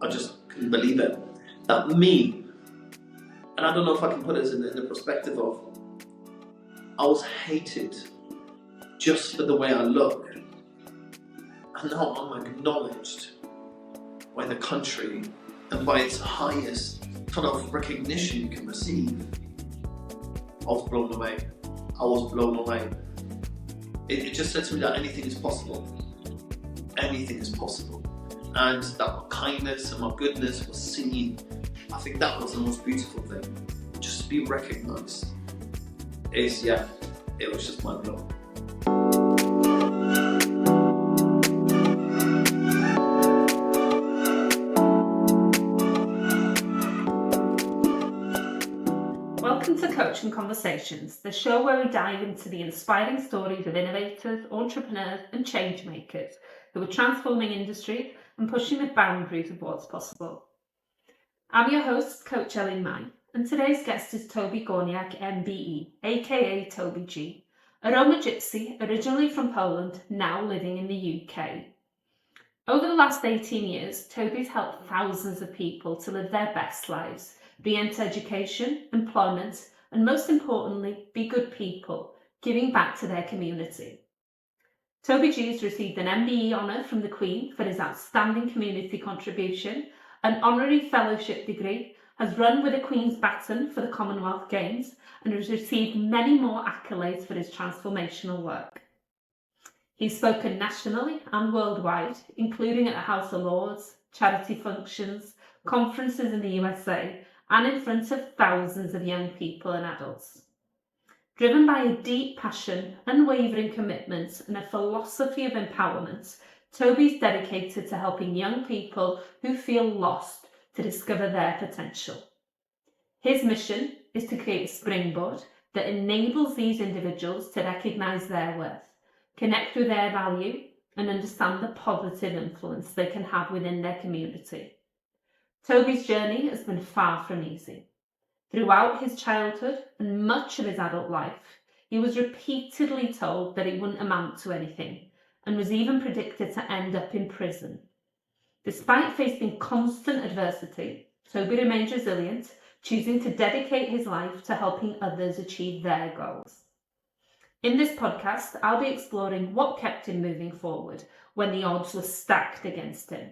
I just couldn't believe it. That me, and I don't know if I can put it in the perspective of, I was hated just for the way I look, and now I'm acknowledged by the country and by its highest kind of recognition you can receive. I was blown away. I was blown away. It just said to me that anything is possible. Anything is possible. And that my kindness and my goodness was seen. I think that was the most beautiful thing. Just to be recognized. It was just mind blowing. Welcome to Coaching Conversations, the show where we dive into the inspiring stories of innovators, entrepreneurs and change makers who are transforming industry and pushing the boundaries of what's possible. I'm your host, Coach Ellen Mai, and today's guest is Toby Gorniak MBE, aka Toby G, a Roma Gypsy originally from Poland, now living in the UK. Over the last 18 years, Toby's helped thousands of people to live their best lives, re-enter education, employment, and most importantly, be good people, giving back to their community. Toby G has received an MBE honour from the Queen for his outstanding community contribution, an honorary fellowship degree, has run with the Queen's Baton for the Commonwealth Games, and has received many more accolades for his transformational work. He's spoken nationally and worldwide, including at the House of Lords, charity functions, conferences in the USA, and in front of thousands of young people and adults. Driven by a deep passion, unwavering commitment, and a philosophy of empowerment, Toby's dedicated to helping young people who feel lost to discover their potential. His mission is to create a springboard that enables these individuals to recognise their worth, connect with their value, and understand the positive influence they can have within their community. Toby's journey has been far from easy. Throughout his childhood and much of his adult life, he was repeatedly told that he wouldn't amount to anything and was even predicted to end up in prison. Despite facing constant adversity, Toby remains resilient, choosing to dedicate his life to helping others achieve their goals. In this podcast, I'll be exploring what kept him moving forward when the odds were stacked against him,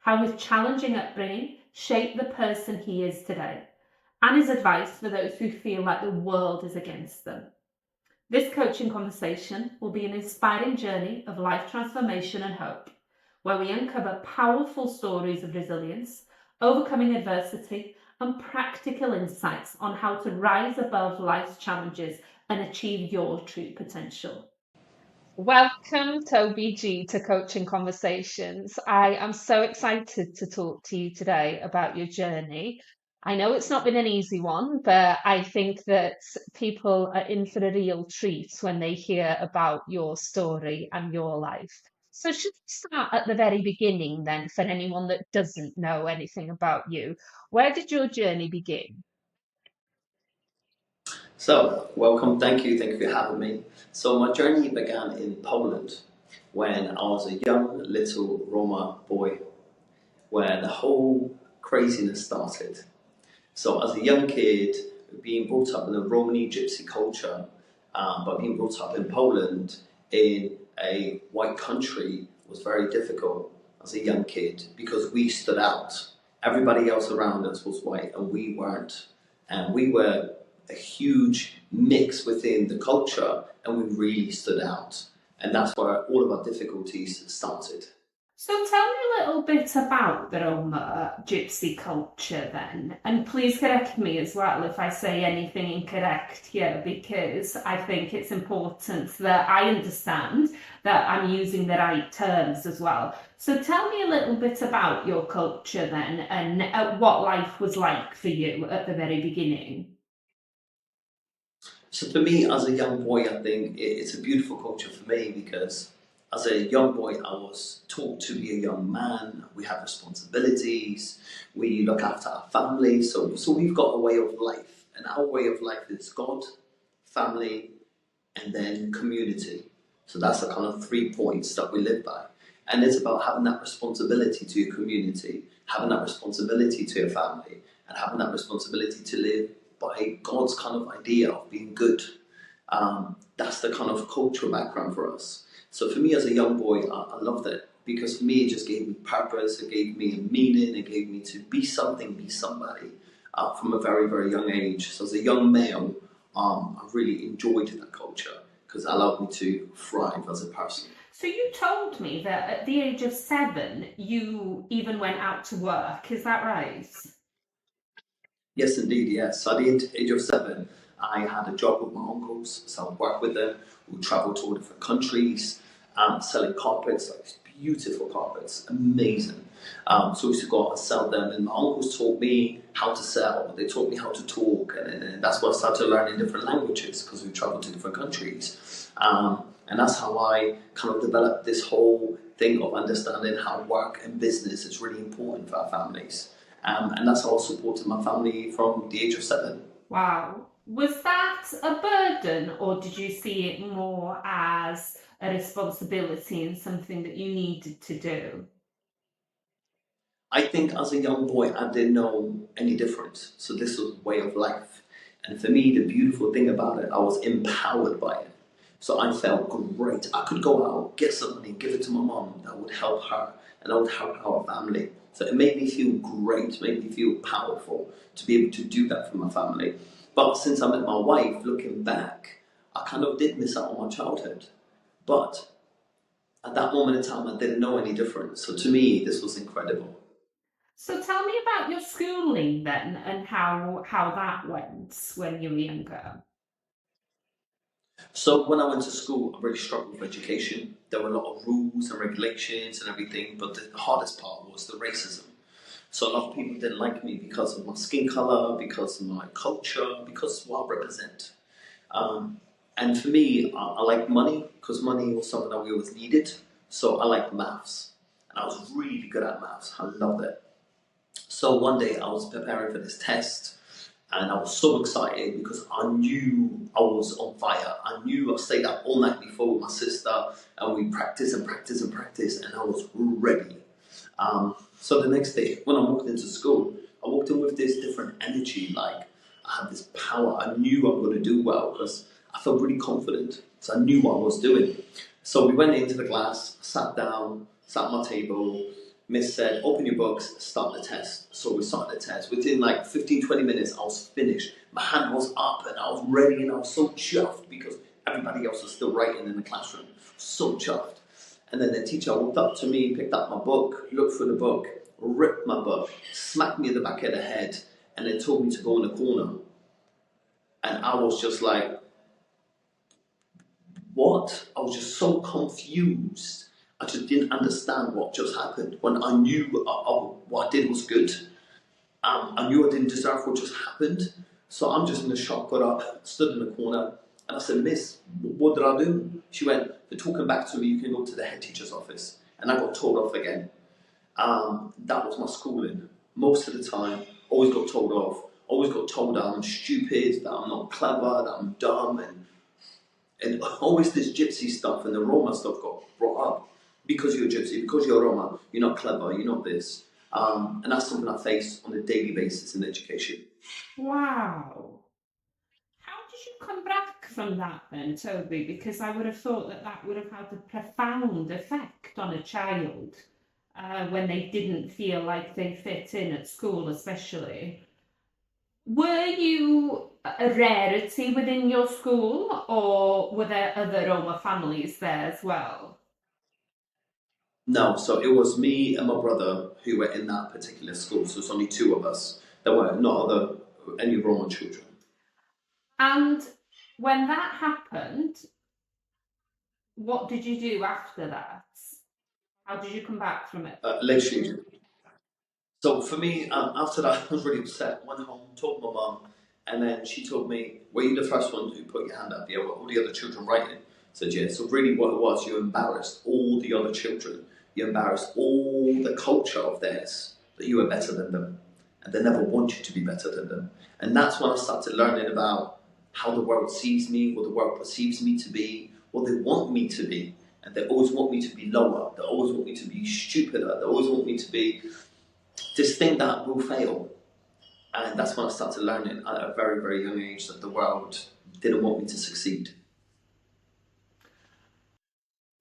how his challenging upbringing shaped the person he is today, and his advice for those who feel like the world is against them. This coaching conversation will be an inspiring journey of life transformation and hope, where we uncover powerful stories of resilience, overcoming adversity, and practical insights on how to rise above life's challenges and achieve your true potential. Welcome, Toby G, to Coaching Conversations. I am so excited to talk to you today about your journey. I know it's not been an easy one, but I think that people are in for a real treat when they hear about your story and your life. So should we start at the very beginning then, for anyone that doesn't know anything about you? Where did your journey begin? So, welcome, thank you for having me. So my journey began in Poland when I was a young little Roma boy, where the whole craziness started. So as a young kid, being brought up in a Roma Gypsy culture, but being brought up in Poland in a white country was very difficult as a young kid because we stood out. Everybody else around us was white and we weren't. And we were a huge mix within the culture and we really stood out. And that's where all of our difficulties started. So tell me a little bit about the Roma Gypsy culture then, and please correct me as well if I say anything incorrect here, because I think it's important that I understand that I'm using the right terms as well. So tell me a little bit about your culture then, and what life was like for you at the very beginning. So for me, as a young boy, I think it's a beautiful culture for me because as a young boy, I was taught to be a young man. We have responsibilities. We look after our family. So we've got a way of life. And our way of life is God, family, and then community. So that's the kind of 3 points that we live by. And it's about having that responsibility to your community, having that responsibility to your family, and having that responsibility to live by God's kind of idea of being good. That's the kind of cultural background for us. So for me as a young boy, I loved it, because for me it just gave me purpose, it gave me a meaning, it gave me to be something, be somebody from a very, very young age. So as a young male, I really enjoyed that culture because it allowed me to thrive as a person. So you told me that at the age of 7, you even went out to work. Is that right? Yes, indeed, yes. So at the age of 7, I had a job with my uncles, so I would work with them. We would travel to all different countries, selling carpets, like beautiful carpets, amazing. So we used to go out and sell them, and my uncles taught me how to sell. They taught me how to talk, and that's why I started learning different languages, because we traveled to different countries. And that's how I kind of developed this whole thing of understanding how work and business is really important for our families. And that's how I supported my family from the age of 7. Wow. Was that a burden, or did you see it more as a responsibility and something that you needed to do? I think as a young boy, I didn't know any difference. So this was way of life. And for me, the beautiful thing about it, I was empowered by it. So I felt great. I could go out, get some money, give it to my mom. That would help her, and that would help our family. So it made me feel great, made me feel powerful to be able to do that for my family. But since I met my wife, looking back, I kind of did miss out on my childhood. But at that moment in time, I didn't know any difference. So to me, this was incredible. So tell me about your schooling then, and how that went when you were younger. So when I went to school, I really struggled with education. There were a lot of rules and regulations and everything, but the hardest part was the racism. So a lot of people didn't like me because of my skin color, because of my culture, because of what I represent. And for me, I like money, because money was something that we always needed. So I like maths, and I was really good at maths. I loved it. So one day I was preparing for this test, and I was so excited because I knew I was on fire. I knew I stayed up all night before with my sister, and we practiced and practiced and practiced, and I was ready. So the next day, when I walked into school, I walked in with this different energy, like I had this power. I knew I was going to do well because I felt really confident. So I knew what I was doing. So we went into the class, sat down, sat at my table. Miss said, open your books, start the test. So we started the test. Within like 15, 20 minutes, I was finished. My hand was up and I was ready, and I was so chuffed because everybody else was still writing in the classroom. So chuffed. And then the teacher walked up to me, picked up my book, looked through the book, ripped my book, smacked me in the back of the head, and then told me to go in the corner. And I was just like, what? I was just so confused. I just didn't understand what just happened. When I knew what I did was good, I knew I didn't deserve what just happened. So I'm just in a shock, got up, stood in the corner, and I said, Miss, what did I do? She went, they're talking back to me, you can go to the head teacher's office. And I got told off again. That was my schooling. Most of the time, always got told off, always got told that I'm stupid, that I'm not clever, that I'm dumb, and always this gypsy stuff and the Roma stuff got brought up. Because you're a gypsy, because you're Roma, you're not clever, you're not this. And that's something I face on a daily basis in education. Wow. How did you come back from that then, Toby? Because I would have thought that that would have had a profound effect on a child when they didn't feel like they fit in at school, especially. Were you a rarity within your school, or were there other Roma families there as well? No, so it was me and my brother who were in that particular school. So it's only two of us. There were not any Roma children. And when that happened, what did you do after that? How did you come back from it? Literally. So for me, after that, I was really upset. Went home, told my mum, and then she told me, "Were you the first one who put your hand up? Yeah, were all the other children writing?" I said, "Yeah." So really, what it was, you embarrassed all the other children. You embarrassed all the culture of theirs that you were better than them, and they never want you to be better than them. And that's when I started learning about how the world sees me, what the world perceives me to be, what they want me to be. and they always want me to be lower, they always want me to be stupider, they always want me to be this thing that will fail. And that's when I started learning at a very, very young age that the world didn't want me to succeed.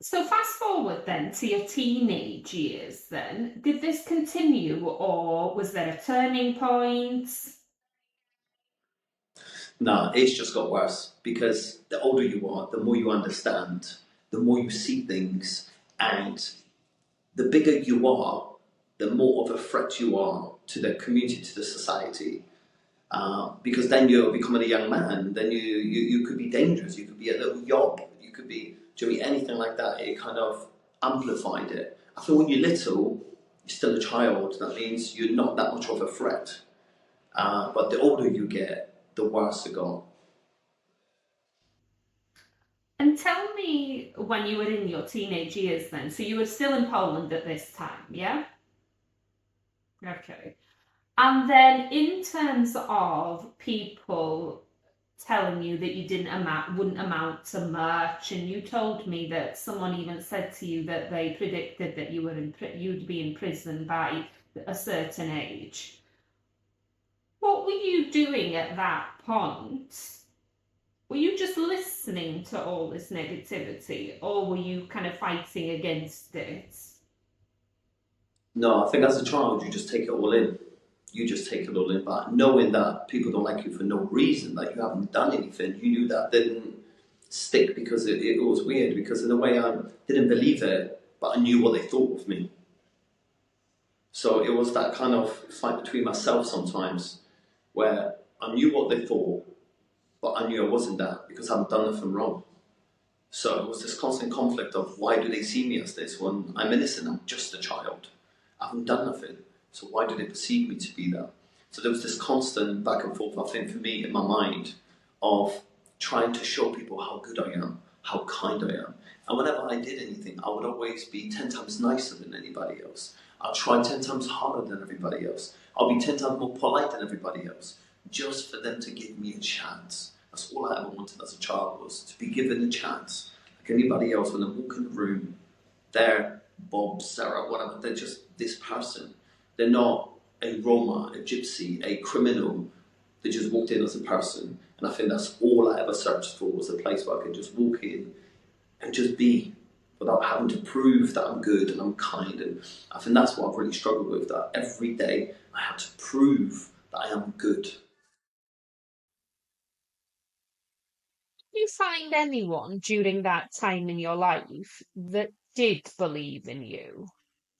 So fast forward then to your teenage years then, did this continue or was there a turning point? No, it's just got worse because the older you are, the more you understand, the more you see things, and the bigger you are, the more of a threat you are to the community, to the society. Because then you're becoming a young man, then you could be dangerous, you could be a little yob, you could be, do you mean anything like that? It kind of amplified it. I feel when you're little, you're still a child, that means you're not that much of a threat. But the older you get, the worse it got. And tell me when you were in your teenage years then, so you were still in Poland at this time, yeah? Okay. And then in terms of people telling you that you wouldn't amount to much, and you told me that someone even said to you that they predicted that you'd be in prison by a certain age. What were you doing at that point? Were you just listening to all this negativity, or were you kind of fighting against it? No, I think as a child, you just take it all in. You just take it all in. But knowing that people don't like you for no reason, that you haven't done anything, you knew that didn't stick because it was weird. Because in a way, I didn't believe it, but I knew what they thought of me. So it was that kind of fight between myself sometimes, where I knew what they thought, but I knew I wasn't that because I hadn't done nothing wrong. So it was this constant conflict of why do they see me as this when I'm innocent, I'm just a child. I haven't done nothing. So why do they perceive me to be that? So there was this constant back and forth, I think, for me in my mind of trying to show people how good I am, how kind I am. And whenever I did anything, I would always be 10 times nicer than anybody else. I'll try 10 times harder than everybody else. I'll be 10 times more polite than everybody else, just for them to give me a chance. That's all I ever wanted as a child, was to be given a chance. Like anybody else, when I walk in the room, they're Bob, Sarah, whatever, they're just this person. They're not a Roma, a Gypsy, a criminal. They just walked in as a person. And I think that's all I ever searched for, was a place where I could just walk in and just be, without having to prove that I'm good and I'm kind. And I think that's what I've really struggled with, that every day I had to prove that I am good. Did you find anyone during that time in your life that did believe in you?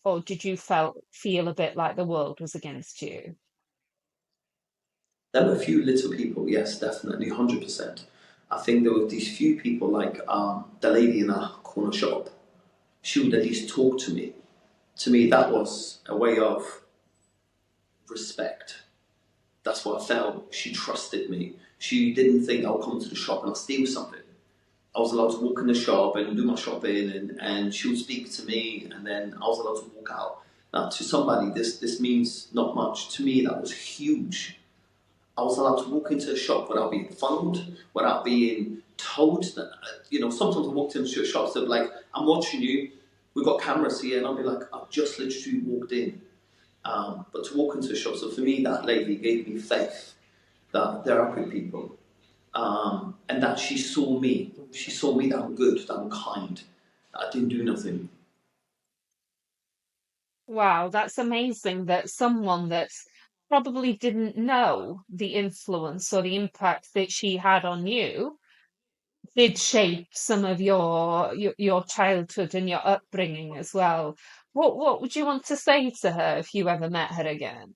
Or did you feel a bit like the world was against you? There were a few little people, yes, definitely, 100%. I think there were these few people, like the lady in a corner shop. She would at least talk to me. To me, that was a way of respect. That's what I felt. She trusted me. She didn't think I'll come to the shop and I'll steal something. I was allowed to walk in the shop and do my shopping, and she would speak to me, and then I was allowed to walk out. Now, to somebody, this means not much. To me, that was huge. I was allowed to walk into a shop without being funneled, without being told that, sometimes I walked into a shop, so like, I'm watching you, we've got cameras here, and I'll be like, I've just literally walked in. But to walk into a shop, so for me, that lady gave me faith that there are good people. And that she saw me that I'm good, that I'm kind, that I didn't do nothing. Wow, that's amazing that someone that probably didn't know the influence or the impact that she had on you did shape some of your childhood and your upbringing as well. What would you want to say to her if you ever met her again?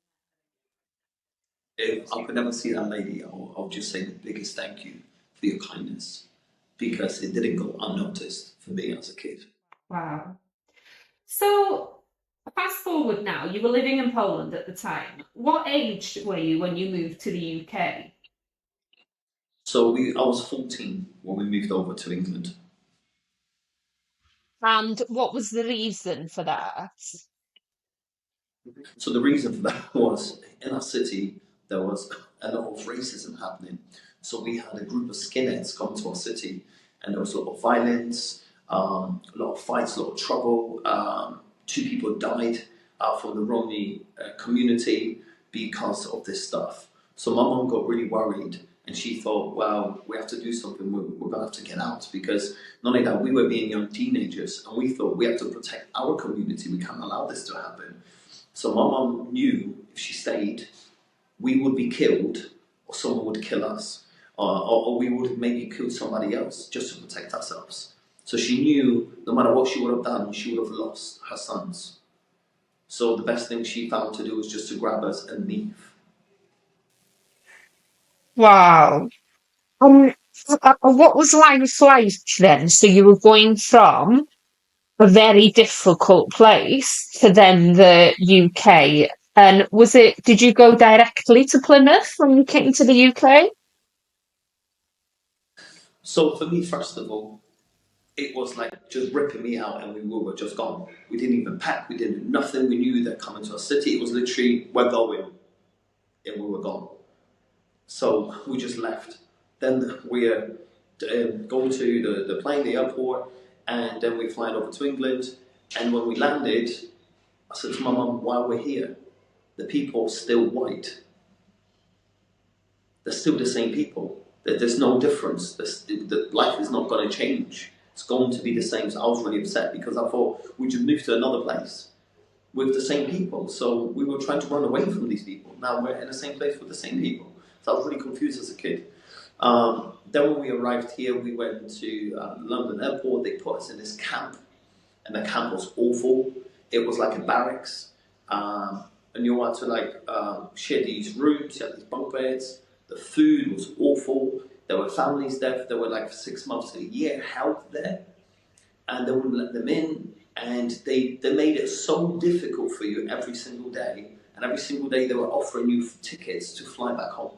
If I could never see that lady, I'll just say the biggest thank you for your kindness, because it didn't go unnoticed for me as a kid. Wow. So fast forward now, you were living in Poland at the time. What age were you when you moved to the UK? So I was 14 when we moved over to England. And what was the reason for that? So the reason for that was, in our city, there was a lot of racism happening. So we had a group of skinheads come to our city, and there was a lot of violence. a lot of fights, a lot of trouble. 2 people died from the Roma community because of this stuff. So my mom got really worried and she thought, well, we have to do something. We're going to have to get out because not only that, we were being young teenagers and we thought we have to protect our community. We can't allow this to happen. So my mom knew if she stayed, we would be killed or someone would kill us. Or we would have maybe killed somebody else just to protect ourselves. So she knew no matter what she would have done, she would have lost her sons. So the best thing she found to do was just to grab us and leave. Wow. What was life like then? So you were going from a very difficult place to then the UK. And did you go directly to Plymouth when you came to the UK? So for me, first of all, it was like just ripping me out and we were just gone. We didn't even pack, we didn't do nothing. We knew that coming to a city, it was literally, we're going, and we were gone. So we just left. Then we're going to the plane, the airport, and then we're flying over to England. And when we landed, I said to my mum, while we're here, the people are still white. They're still the same people. There's no difference. The life is not going to change. It's going to be the same. So I was really upset because I thought we just moved to another place with the same people. So we were trying to run away from these people. Now we're in the same place with the same people. So I was really confused as a kid. Then when we arrived here, we went to London Airport. They put us in this camp, and the camp was awful. It was like a barracks, and you had to share these rooms. You had these bunk beds. The food was awful. There were families there. There were like 6 months to a year held there, and they wouldn't let them in. And they made it so difficult for you every single day. And every single day they were offering you tickets to fly back home.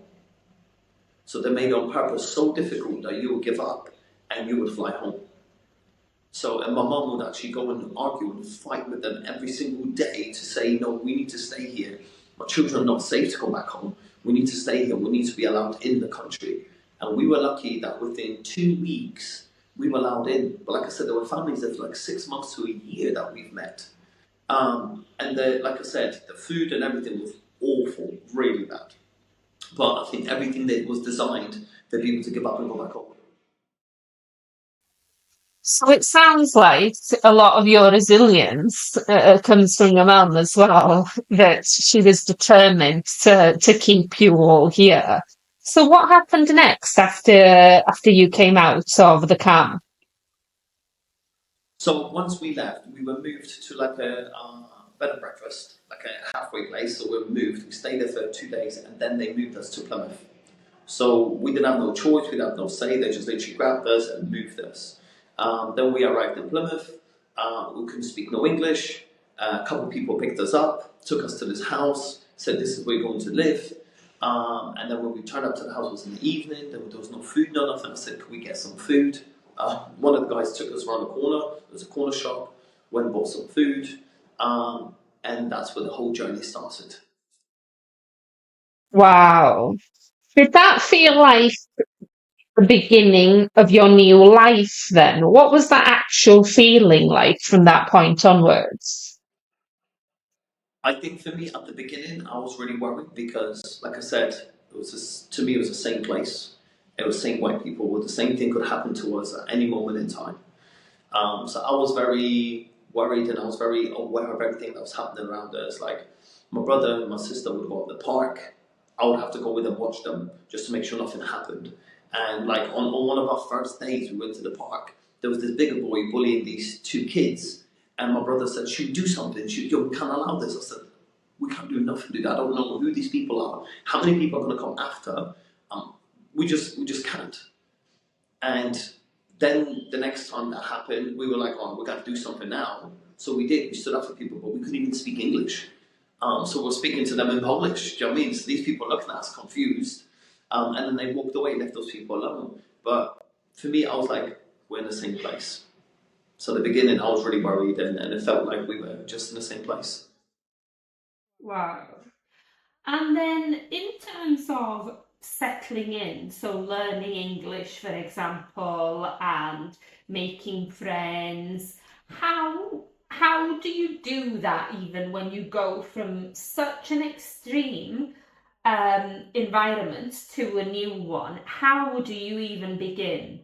So they made it on purpose so difficult that you would give up and you would fly home. So, and my mum would actually go and argue and fight with them every single day to say, no, we need to stay here. My children are not safe to go back home. We need to stay here. We need to be allowed in the country. And we were lucky that within 2 weeks, we were allowed in. But like I said, there were families there for like 6 months to a year that we've met. Like I said, the food and everything was awful, really bad. But I think everything that was designed for people to give up and go back home. So it sounds like a lot of your resilience comes from your mum as well, that she was determined to keep you all here. So what happened next after you came out of the camp? So once we left, we were moved to like a bed and breakfast, like a halfway place. So we were moved. We stayed there for 2 days, and then they moved us to Plymouth. So we didn't have no choice. We didn't have no say. They just literally grabbed us and moved us. Then we arrived in Plymouth. We couldn't speak no English. A couple of people picked us up, took us to this house, said this is where you're going to live. And then when we turned up to the house, it was in the evening. There was no food, no nothing. I said, "Can we get some food?" One of the guys took us around the corner. There was a corner shop. Went and bought some food, and that's where the whole journey started. Wow. Did that feel like the beginning of your new life then? What was that actual feeling like from that point onwards? I think for me at the beginning, I was really worried because, like I said, it was to me it was the same place. It was the same white people. Well, the same thing could happen to us at any moment in time. So I was very worried and I was very aware of everything that was happening around us. Like my brother and my sister would go at the park. I would have to go with them, watch them, just to make sure nothing happened. And like on one of our first days, we went to the park. There was this bigger boy bullying these 2 kids. And my brother said, "Should do something. We can't allow this." I said, "We can't do nothing, dude. I don't know who these people are. How many people are going to come after? Um, we just can't." And then the next time that happened, we were like, "Oh, we got to do something now." So we did. We stood up for people, but we couldn't even speak English. So we're speaking to them in Polish. Do you know what I mean? So these people looking at us confused. And then they walked away and left those people alone. But for me, I was like, we're in the same place. So at the beginning, I was really worried and it felt like we were just in the same place. Wow. And then, in terms of settling in, so learning English, for example, and making friends. How do you do that even when you go from such an extreme environment to a new one? How do you even begin?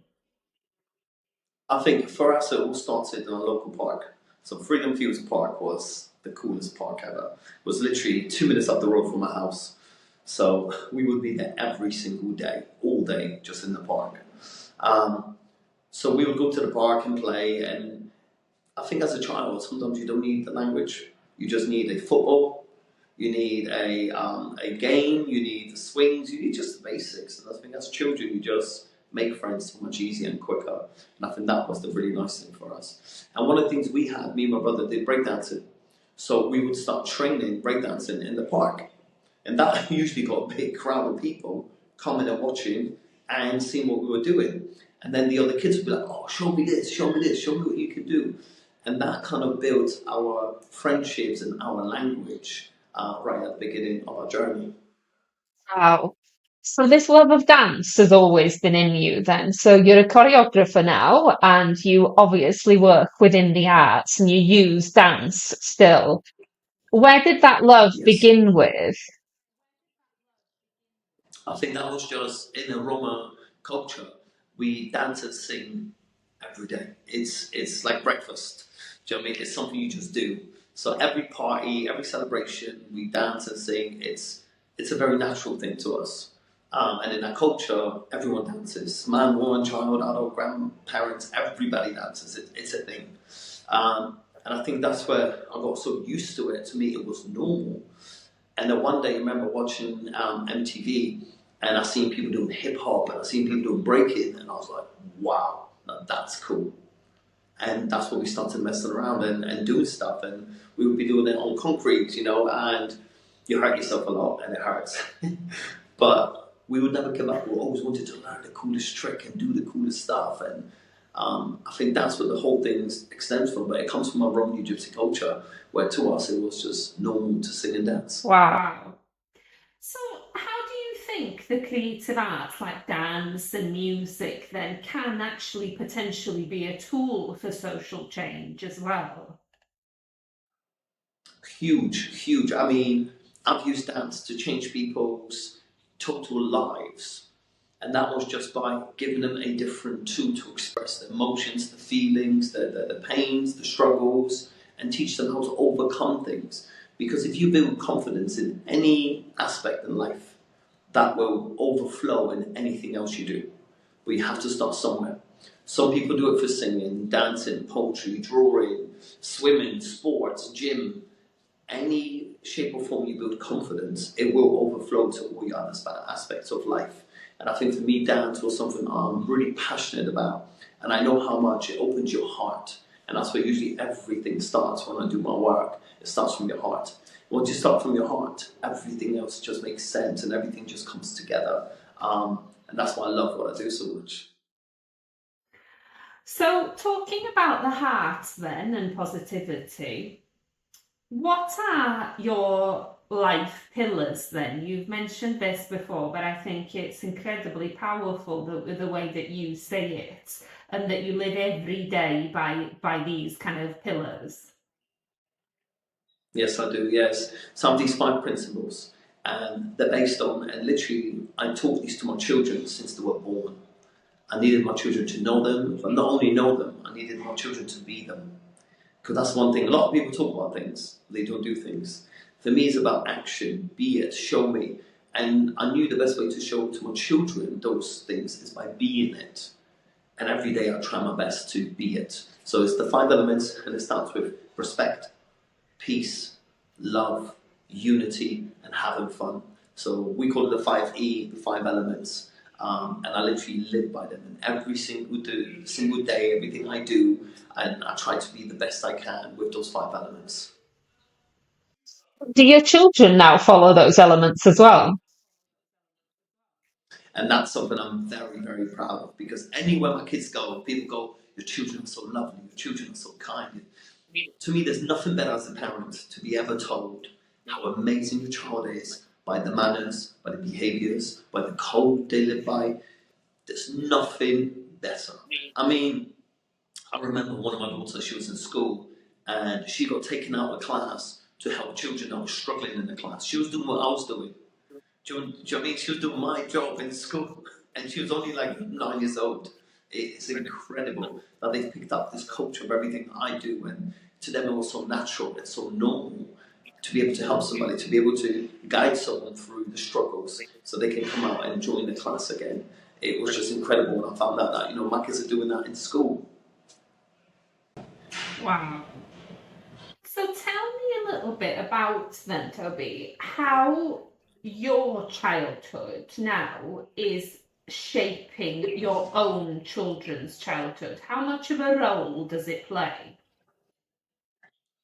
I think for us it all started in a local park. So Freedom Fields Park was the coolest park ever. It was literally 2 minutes up the road from my house. So we would be there every single day, all day, just in the park. So we would go to the park and play, and I think as a child, sometimes you don't need the language. You just need a football, you need a game, you need the swings, you need just the basics. And I think as children, you just make friends so much easier and quicker. And I think that was the really nice thing for us. And one of the things we had, me and my brother did breakdancing. So we would start training breakdancing in the park. And that usually got a big crowd of people coming and watching and seeing what we were doing. And then the other kids would be like, oh, show me this, show me this, show me what you can do. And that kind of built our friendships and our language right at the beginning of our journey. Wow. So this love of dance has always been in you then. So you're a choreographer now, and you obviously work within the arts and you use dance still. Where did that love Yes. begin with? I think that was just in the Roma culture. We dance and sing every day. It's like breakfast. Do you know what I mean? It's something you just do. So every party, every celebration, we dance and sing. It's a very natural thing to us. And in our culture, everyone dances. Man, woman, child, adult, grandparents, everybody dances. It's a thing. And I think that's where I got so used to it. To me, it was normal. And then one day, I remember watching MTV, and I seen people doing hip hop, and I seen people doing breaking, and I was like, wow, that's cool. And that's when we started messing around and doing stuff, and we would be doing it on concrete, and you hurt yourself a lot, and it hurts. But we would never give up. We always wanted to learn the coolest trick and do the coolest stuff, and I think that's where the whole thing extends from. But it comes from our Roma Gypsy culture, where to us it was just normal to sing and dance. Wow. So, how do you think the creative arts like dance and music then can actually potentially be a tool for social change as well? Huge, huge. I mean, I've used dance to change people's total lives. And that was just by giving them a different tool to express their emotions, the feelings, the pains, the struggles, and teach them how to overcome things. Because if you build confidence in any aspect in life, that will overflow in anything else you do. But you have to start somewhere. Some people do it for singing, dancing, poetry, drawing, swimming, sports, gym, any shape or form you build confidence, it will overflow to all your other aspects of life. And I think for me, dance was something I'm really passionate about. And I know how much it opens your heart. And that's where usually everything starts when I do my work. It starts from your heart. Once you start from your heart, everything else just makes sense and everything just comes together. And that's why I love what I do so much. So, talking about the heart then and positivity, what are your life pillars then? You've mentioned this before, but I think it's incredibly powerful the way that you say it and that you live every day by these kind of pillars. Yes, I do, yes. Some of these 5 principles, and they're based on, and literally, I taught these to my children since they were born. I needed my children to know them, but not only know them, I needed my children to be them. Because that's one thing. A lot of people talk about things, they don't do things. For me, it's about action. Be it, show me. And I knew the best way to show to my children those things is by being it. And every day I try my best to be it. So it's the 5 elements, and it starts with respect, peace, love, unity, and having fun. So we call it the 5E, the 5 elements. And I literally live by them. And every single day, everything I do, and I try to be the best I can with those 5 elements. Do your children now follow those elements as well? And that's something I'm very, very proud of, because anywhere my kids go, people go, your children are so lovely, your children are so kind. To me, there's nothing better as a parent to be ever told how amazing your child is by the manners, by the behaviours, by the code they live by. There's nothing better. I mean, I remember one of my daughters, she was in school and she got taken out of class to help children that were struggling in the class. She was doing what I was doing. Do you know what I mean? She was doing my job in school and she was only like 9 years old. It's incredible that they've picked up this culture of everything I do, and to them it was so natural, it's so normal to be able to help somebody, to be able to guide someone through the struggles so they can come out and join the class again. It was just incredible when I found out that, my kids are doing that in school. Wow. So tell me a little bit about then, Toby, how your childhood now is shaping your own children's childhood. How much of a role does it play?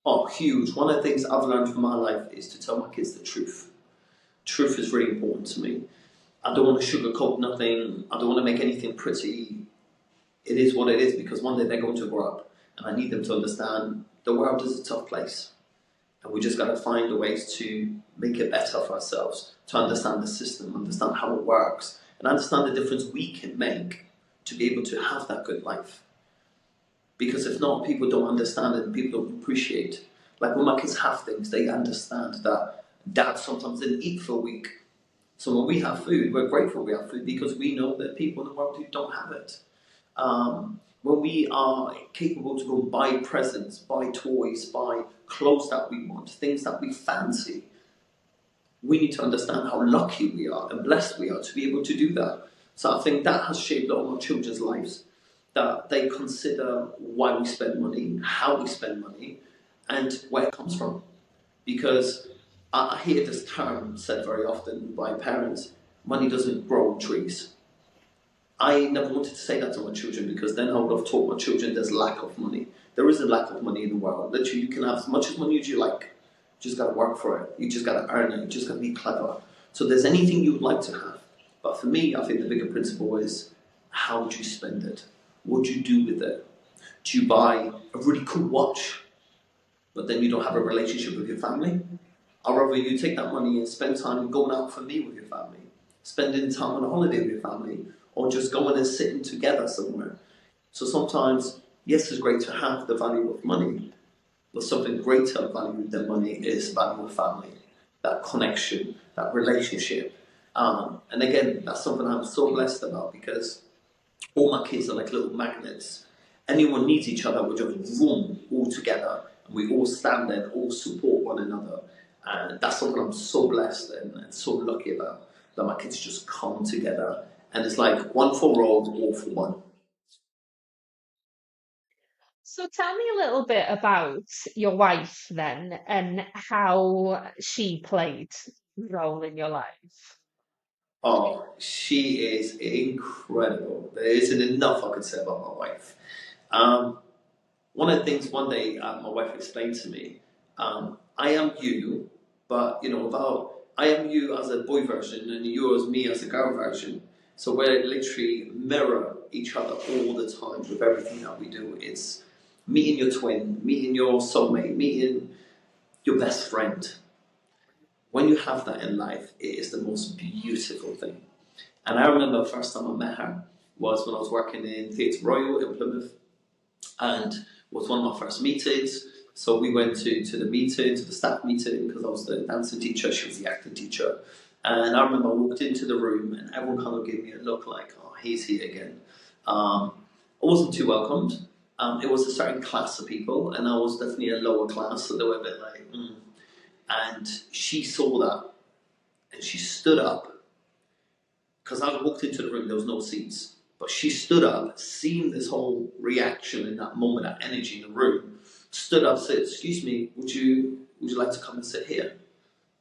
Oh, huge. One of the things I've learned from my life is to tell my kids the truth. Truth is really important to me. I don't want to sugarcoat nothing. I don't want to make anything pretty. It is what it is, because one day they're going to grow up and I need them to understand the world is a tough place. And we just got to find the ways to make it better for ourselves, to understand the system, understand how it works, and understand the difference we can make to be able to have that good life. Because if not, people don't understand it and people don't appreciate. Like when my kids have things, they understand that dad sometimes didn't eat for a week. So when we have food, we're grateful we have food because we know that people in the world who don't have it. When we are capable to go buy presents, buy toys, buy clothes that we want, things that we fancy, we need to understand how lucky we are and blessed we are to be able to do that. So I think that has shaped all our children's lives, that they consider why we spend money, how we spend money, and where it comes from. Because I hear this term said very often by parents: money doesn't grow on trees. I never wanted to say that to my children, because then I would have taught my children there's lack of money. There is a lack of money in the world. Literally, you can have as much money as you like. You just got to work for it. You just got to earn it. You just got to be clever. So there's anything you would like to have. But for me, I think the bigger principle is, how would you spend it? What do you do with it? Do you buy a really cool watch, but then you don't have a relationship with your family? Or rather, you take that money and spend time going out for me with your family, spending time on a holiday with your family, or just going and sitting together somewhere. So sometimes, yes, it's great to have the value of money, but something greater value than money is value of family, that connection, that relationship. And again, that's something I'm so blessed about, because all my kids are like little magnets. Anyone needs each other, we just room all together, and we all stand there and all support one another. And that's something I'm so blessed and so lucky about, that my kids just come together. And it's like one for all for one. So tell me a little bit about your wife then and how she played a role in your life. Oh, she is incredible. There isn't enough I could say about my wife. Um, One of the things one day my wife explained to me, I am you, but about I am you as a boy version and you as me as a girl version. So we literally mirror each other all the time with everything that we do. It's meeting your twin, meeting your soulmate, meeting your best friend. When you have that in life, it is the most beautiful thing. And I remember the first time I met her was when I was working in Theatre Royal in Plymouth, and it was one of my first meetings. So we went to the meeting, to the staff meeting, because I was the dancing teacher, she was the acting teacher. And I remember I walked into the room and everyone kind of gave me a look like, oh, he's here again. I wasn't too welcomed. It was a certain class of people, and I was definitely a lower class, so they were a bit like, And she saw that, and she stood up, because I walked into the room, there was no seats. But she stood up, seeing this whole reaction in that moment, that energy in the room, stood up, said, "Excuse me, would you like to come and sit here?"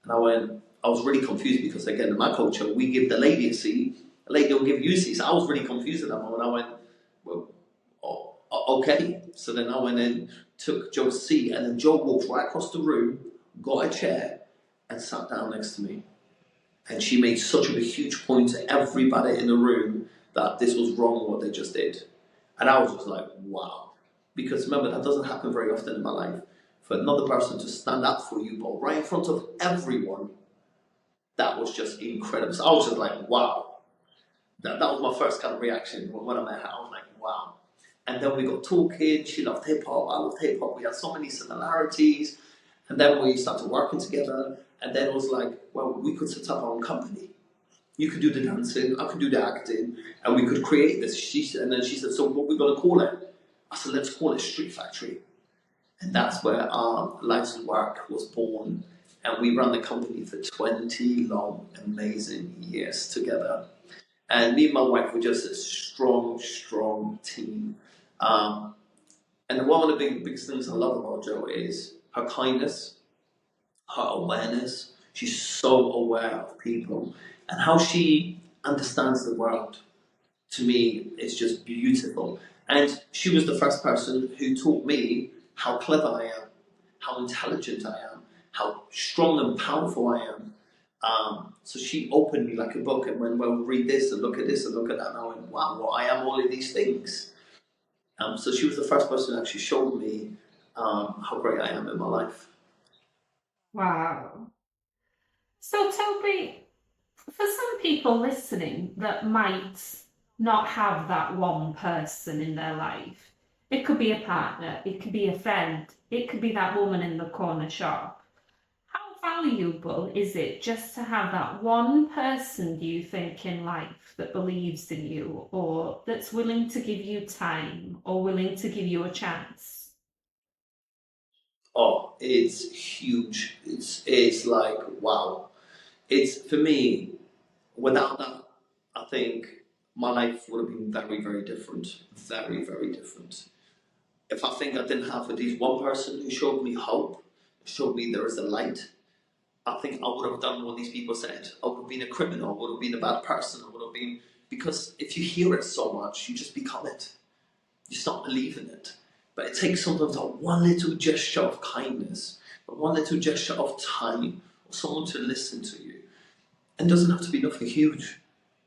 And I was really confused, because again, in my culture, we give the lady a seat, the lady will give you a seat. So I was really confused at that moment. I went, well, okay. So then I went in, took Joe's seat, and then Joe walked right across the room, got a chair, and sat down next to me. And she made such a huge point to everybody in the room that this was wrong what they just did. And I was just like, wow. Because remember, that doesn't happen very often in my life. For another person to stand up for you, but right in front of everyone, that was just incredible. So I was just like, wow. That was my first kind of reaction when I met her. I was like, wow. And then we got talking. She loved hip hop. I loved hip hop. We had so many similarities. And then we started working together. And then it was like, well, we could set up our own company. You could do the dancing, I could do the acting, and we could create this. And then she said, so what are we going to call it? I said, let's call it Street Factory. And that's where our life's work was born. And we ran the company for 20 long, amazing years together. And me and my wife were just a strong, strong team. And one of the biggest things I love about Jo is her kindness, her awareness. She's so aware of people and how she understands the world. To me, it's just beautiful. And she was the first person who taught me how clever I am, how intelligent I am, how strong and powerful I am. So she opened me like a book and went, well, read this and look at this and look at that. And I went, wow, well, I am all of these things. So she was the first person who actually showed me how great I am in my life. Wow. So Toby, for some people listening that might not have that one person in their life, it could be a partner, it could be a friend, it could be that woman in the corner shop. How valuable is it just to have that one person, do you think, in life that believes in you or that's willing to give you time or willing to give you a chance? Oh, it's huge. It's like, wow. It's, for me, without that, I think my life would have been very, very different. Very, very different. If I think I didn't have at least one person who showed me hope, showed me there is a light, I think I would have done what these people said. I would have been a criminal, I would have been a bad person, I would have been, because if you hear it so much, you just become it. You start believing it. But it takes sometimes that one little gesture of kindness, one little gesture of time, or someone to listen to you. And it doesn't have to be nothing huge,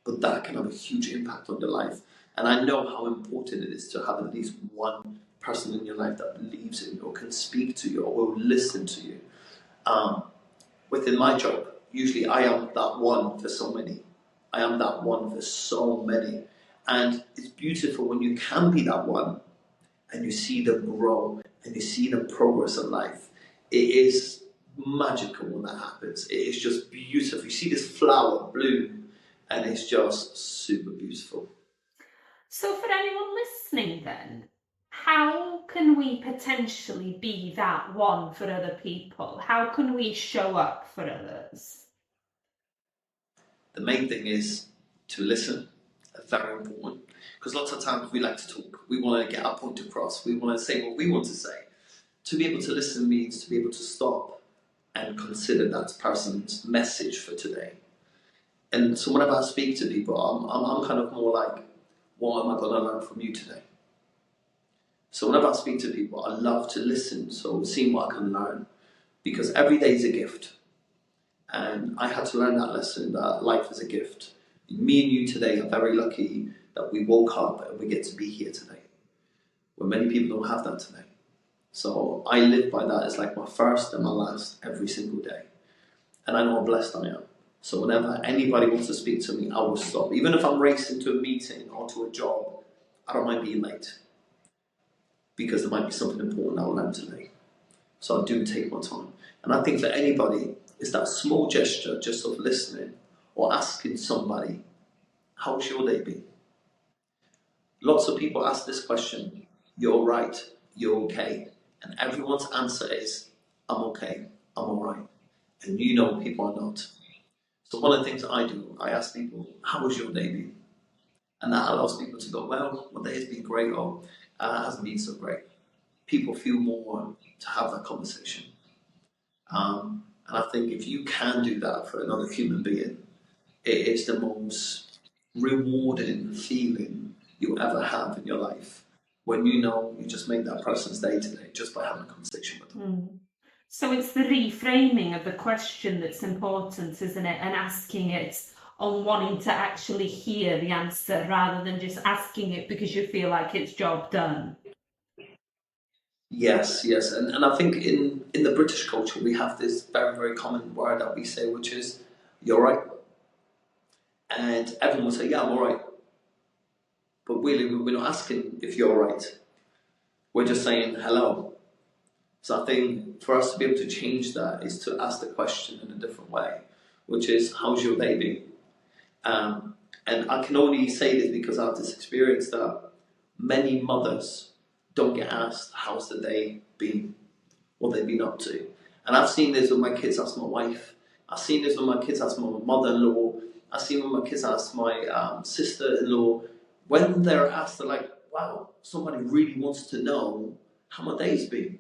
but that can have a huge impact on your life. And I know how important it is to have at least one person in your life that believes in you, or can speak to you, or will listen to you. Within my job, usually I am that one for so many. I am that one for so many. And it's beautiful when you can be that one and you see them grow and you see them progress in life. It is magical when that happens. It is just beautiful. You see this flower bloom and it's just super beautiful. So for anyone listening then, how can we potentially be that one for other people? How can we show up for others? The main thing is to listen. Very important. Because lots of times we like to talk. We want to get our point across. We want to say what we want to say. To be able to listen means to be able to stop and consider that person's message for today. And so whenever I speak to people, I'm kind of more like, what am I going to learn from you today? So whenever I speak to people, I love to listen, so seeing what I can learn. Because every day is a gift. And I had to learn that lesson, that life is a gift. Me and you today are very lucky that we woke up and we get to be here today. Where many people don't have that today. So I live by that. It's like my first and my last every single day. And I know how blessed I am. So whenever anybody wants to speak to me, I will stop. Even if I'm racing to a meeting or to a job, I don't mind being late. Because there might be something important I'll learn today. So I do take my time. And I think for anybody, it's that small gesture just of listening or asking somebody, how's your day been? Lots of people ask this question, you're right, you're okay. And everyone's answer is, I'm okay, I'm alright. And you know people are not. So one of the things I do, I ask people, how was your day been? And that allows people to go, well, my day has been great, or it hasn't been so great. People feel more to have that conversation. And I think if you can do that for another human being, it is the most rewarding feeling you'll ever have in your life. When you know you just made that person's day today just by having a conversation with them. So it's the reframing of the question that's important, isn't it? And asking it on wanting to actually hear the answer rather than just asking it because you feel like it's job done. Yes, yes. And I think in the British culture, we have this very, very common word that we say, which is, "You all right?" And everyone will say, "Yeah, I'm all right." But really, we're not asking if you're all right. We're just saying hello. So I think for us to be able to change that is to ask the question in a different way, which is, "How's your day been?" And I can only say this because I have this experience that many mothers don't get asked, "How's the day been?" What they've been up to. And I've seen this with my kids ask my wife. I've seen this with my kids ask my mother-in-law. I've seen with my kids ask my sister-in-law. When they're asked, they're like, "Wow, somebody really wants to know how my day's been."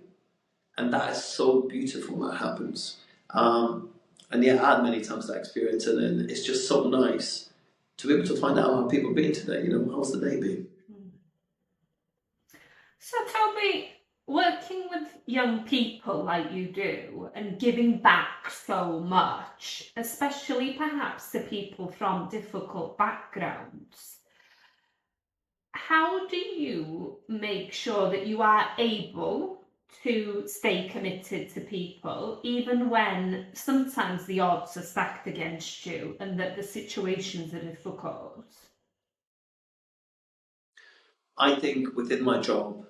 And that is so beautiful when that happens. And yeah, I had many times that experience, and then it's just so nice to be able to find out how people been today. How's the day been? So Toby, working with young people like you do and giving back so much, especially perhaps to people from difficult backgrounds, how do you make sure that you are able to stay committed to people even when sometimes the odds are stacked against you and that the situations are difficult? I think within my job,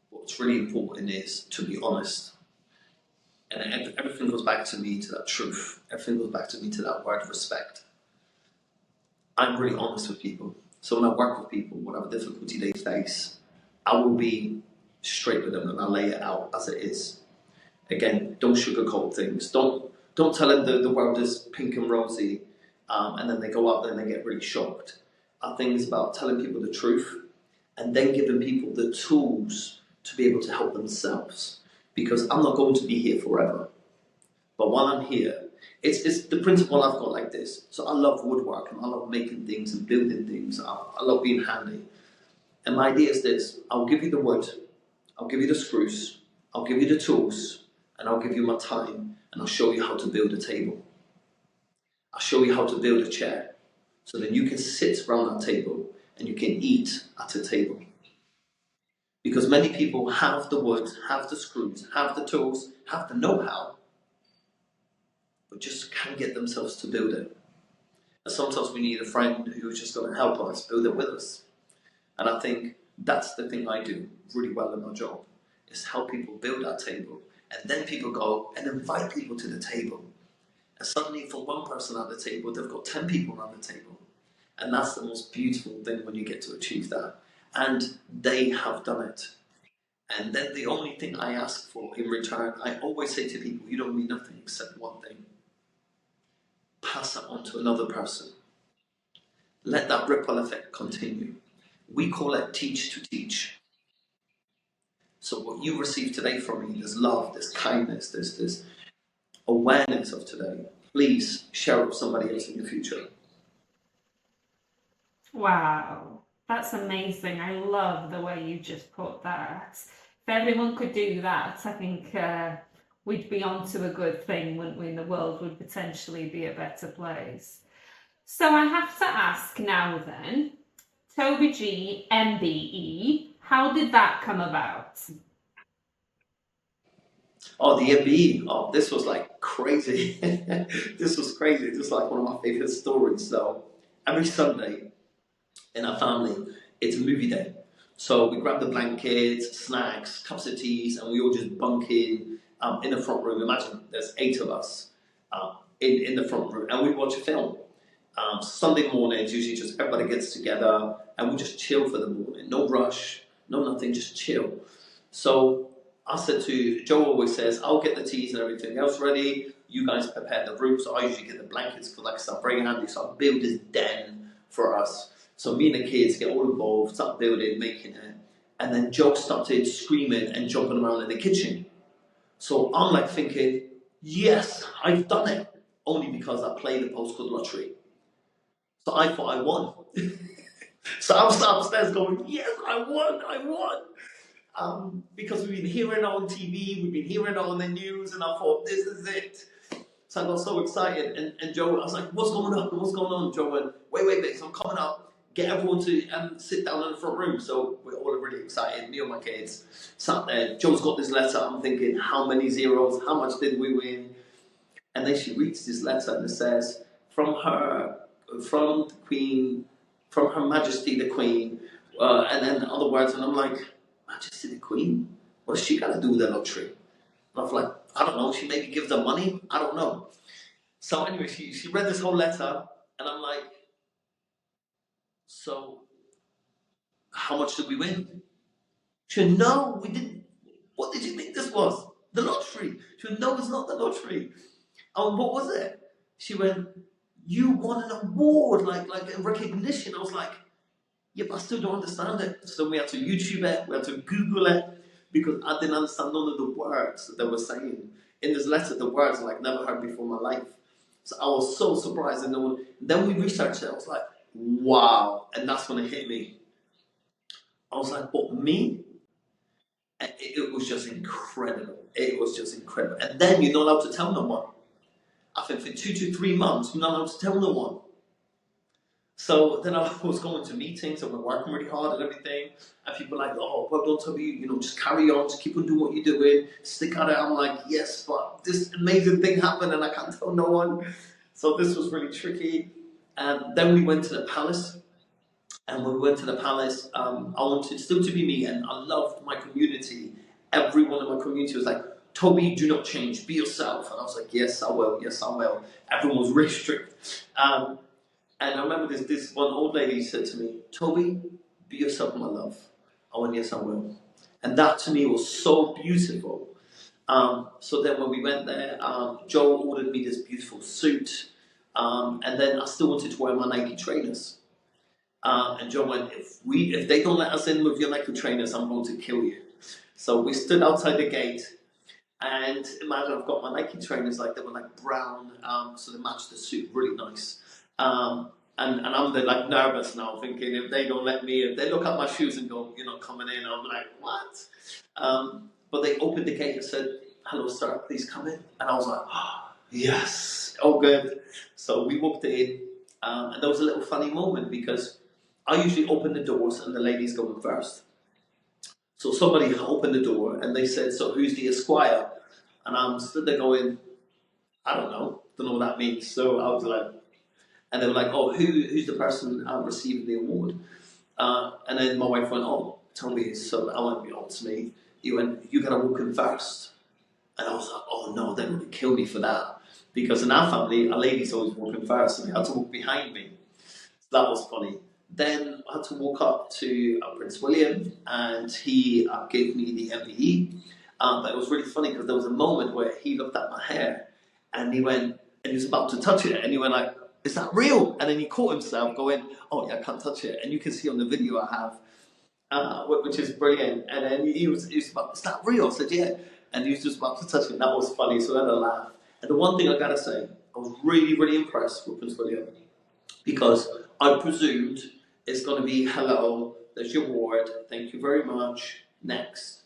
what's really important is to be honest. And everything goes back to me to that truth. Everything goes back to me to that word respect. I'm really honest with people. So when I work with people, whatever difficulty they face, I will be straight with them and I lay it out as it is. Again, don't sugarcoat things. Don't tell them the world is pink and rosy, and then they go out there and they get really shocked. I think it's about telling people the truth and then giving people the tools to be able to help themselves. Because I'm not going to be here forever. But while I'm here, it's the principle I've got like this. So I love woodworking, I love making things and building things. I love being handy. And my idea is this: I'll give you the wood, I'll give you the screws, I'll give you the tools, and I'll give you my time, and I'll show you how to build a table. I'll show you how to build a chair, so that you can sit around that table and you can eat at a table. Because many people have the wood, have the screws, have the tools, have the know-how, but just can't get themselves to build it. And sometimes we need a friend who's just going to help us build it with us. And I think that's the thing I do really well in my job, is help people build that table. And then people go and invite people to the table. And suddenly for one person at the table, they've got 10 people around the table. And that's the most beautiful thing when you get to achieve that. And they have done it. And then the only thing I ask for in return, I always say to people, you don't need nothing except one thing. Pass it on to another person. Let that ripple effect continue. We call it teach to teach. So what you receive today from me, there's love, there's kindness, there's this awareness of today. Please share it with somebody else in your future. Wow, that's amazing. I love the way you just put that. If everyone could do that, I think we'd be on to a good thing, wouldn't we? And the world would potentially be a better place. So I have to ask now then, Toby G MBE, how did that come about? Oh, the MBE. Oh, this was like crazy. This was crazy. This was like one of my favorite stories. So every Sunday in our family, it's a movie day. So we grab the blankets, snacks, cups of teas, and we all just bunk in the front room. Imagine there's 8 of us in the front room, and we watch a film. Sunday mornings, usually just everybody gets together, and we just chill for the morning. No rush, no nothing, just chill. So I said to Joe, always says, "I'll get the teas and everything else ready. You guys prepare the room." So I usually get the blankets because, like I said, I'm very handy. So I build this den for us. So me and the kids get all involved, start building, making it. And then Joe started screaming and jumping around in the kitchen. So I'm like thinking, yes, I've done it. Only because I played the postcode lottery. So I thought I won. So I'm upstairs going, yes, I won. Because we've been hearing it on TV, we've been hearing it on the news, and I thought, this is it. So I got so excited, and Joe, I was like, what's going on? Joe went, wait, so I'm coming up. Get everyone to sit down in the front room. So we're all really excited, me and my kids sat there. Joe's got this letter. I'm thinking, how many zeros? How much did we win? And then she reads this letter and it says, from the Queen, from Her Majesty the Queen, and then other words, and I'm like, Majesty the Queen? What has she got to do with the lottery? And I'm like, I don't know, she maybe gives them money? I don't know. So anyway, she read this whole letter, and I'm like, so how much did we win? She went, no, we didn't. What did you think this was? The lottery. She went, no, it's not the lottery. Oh, what was it? She went, you won an award, like a recognition. I was like, yeah, but I still don't understand it. So we had to YouTube it, we had to Google it, because I didn't understand none of the words that they were saying. In this letter, the words I like never heard before in my life. So I was so surprised. And then we researched it. I was like, wow. And that's when it hit me. I was like, what, me? And it was just incredible. It was just incredible. And then you're not allowed to tell no one. I think for 2 to 3 months, you're not allowed to tell no one. So then I was going to meetings and we're working really hard and everything. And people are like, oh, well done, Toby, just carry on, just keep on doing what you're doing, stick at it. I'm like, yes, but this amazing thing happened and I can't tell no one. So this was really tricky. And then we went to the palace. And when we went to the palace, I wanted still to be me, and I loved my community. Everyone in my community was like, Toby, do not change, be yourself. And I was like, yes, I will, yes, I will. Everyone was really strict. And I remember this one old lady said to me, Toby, be yourself, my love. I went, yes, I will. And that to me was so beautiful. So then when we went there, Joe ordered me this beautiful suit. And then I still wanted to wear my Nike trainers. And Joe went, if they don't let us in with your Nike trainers, I'm going to kill you. So we stood outside the gate, and imagine I've got my Nike trainers, like they were like brown, so they matched the suit really nice. And I'm there like nervous now, thinking if they don't let me, if they look at my shoes and go, you're not coming in, I'm like, what? But they opened the gate and said, hello, sir, please come in. And I was like, oh, yes, oh good. So we walked in, and there was a little funny moment because I usually open the doors and the ladies go in first. So somebody opened the door and they said, so who's the esquire? And I'm stood there going, I don't know what that means. So I was like, and they were like, oh, who's the person receiving the award? And then my wife went, oh, tell me. So I went, oh, it's me. He went, you gotta walk in first. And I was like, oh no, they're gonna kill me for that. Because in our family, a lady's always walking first and they had to walk behind me. So that was funny. Then I had to walk up to Prince William, and he gave me the MBE. But it was really funny because there was a moment where he looked at my hair, and he went, and he was about to touch it, and he went like, "Is that real?" And then he caught himself going, "Oh yeah, I can't touch it." And you can see on the video I have, which is brilliant. And then he was about, "Is that real?" I said, "Yeah." And he was just about to touch it. And that was funny, so I had a laugh. And the one thing I gotta say, I was really, really impressed with Prince William, because I presumed it's going to be, hello, there's your award, thank you very much, next.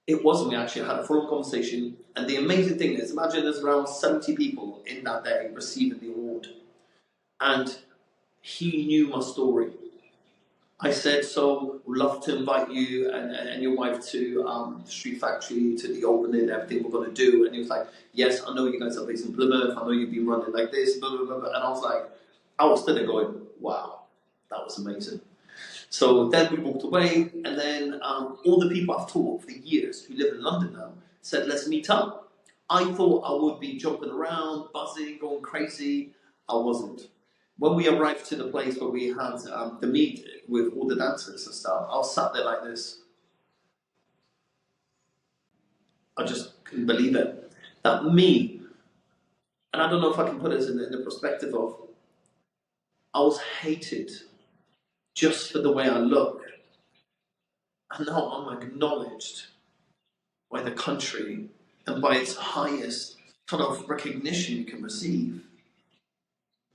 It wasn't. We actually had a full conversation, and the amazing thing is, imagine there's around 70 people in that day receiving the award, and he knew my story. I said, so we'd love to invite you and your wife to the Street Factory, to the opening, everything we're going to do. And he was like, yes, I know you guys are based in Plymouth, I know you've been running like this, blah, blah, blah, blah. And I was like, I was still there going, wow, that was amazing. So then we walked away, and then all the people I've taught for years who live in London now said, let's meet up. I thought I would be jumping around, buzzing, going crazy. I wasn't. When we arrived to the place where we had the meet with all the dancers and stuff, I was sat there like this. I just couldn't believe it. That me, and I don't know if I can put it in the perspective of, I was hated just for the way I look. And now I'm acknowledged by the country and by its highest kind of recognition you can receive.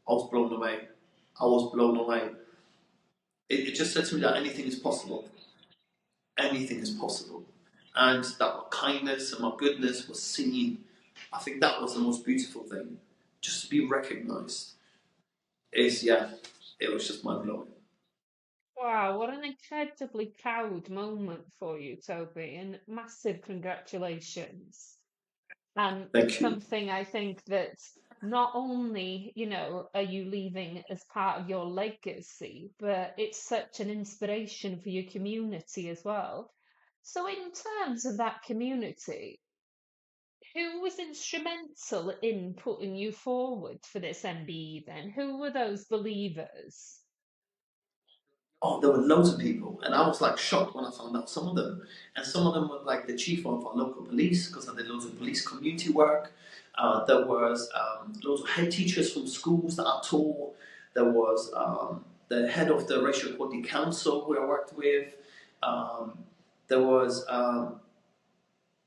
I was blown away. I was blown away. It just said to me that anything is possible. Anything is possible. And that my kindness and my goodness was seen. I think that was the most beautiful thing. Just to be recognized is, yeah, it was just mind blowing. Wow, what an incredibly proud moment for you, Toby, and massive congratulations. And Thank you. something I think that not only, are you leaving as part of your legacy, but it's such an inspiration for your community as well. So, in terms of that community, who was instrumental in putting you forward for this MBE then? Who were those believers? Oh, there were loads of people, and I was like shocked when I found out some of them. And some of them were like the chief of our local police, because I did loads of police community work. There was loads of head teachers from schools that I taught. There was the head of the Racial Equality Council who I worked with. Um, there was